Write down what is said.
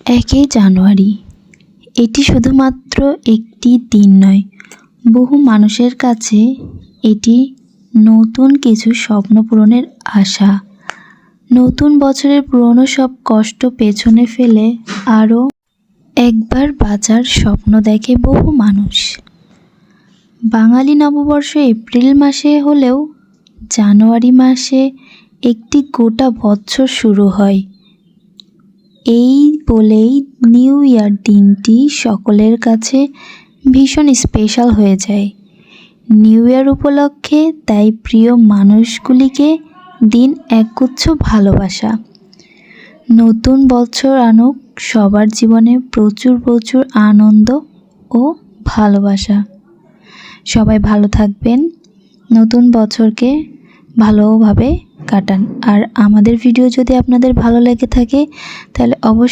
1 জানুয়ারি এটি শুধুমাত্র একটি দিন নয়, বহু মানুষের কাছে এটি নতুন কিছু স্বপ্ন পূরণের আশা। নতুন বছরের পুরনো সব কষ্ট পেছনে ফেলে আরও একবার বাঁচার স্বপ্ন দেখে বহু মানুষ। বাঙালি নববর্ষ এপ্রিল মাসে হলেও জানুয়ারি মাসে একটি গোটা বছর শুরু হয়। এই বলেই নিউ ইয়ার দিনটি সকলের কাছে ভীষণ স্পেশাল হয়ে যায়। নিউ ইয়ার উপলক্ষে তাই প্রিয় মানুষগুলিকে দিন একগুচ্ছ ভালোবাসা। নতুন বছর আনুক সবার জীবনে প্রচুর প্রচুর আনন্দ ও ভালোবাসা। সবাই ভালো থাকবেন, নতুন বছরকে ভালোভাবে কাটান। আর আমাদের ভিডিও যদি আপনাদের ভালো লেগে থাকে তাহলে অবশ্যই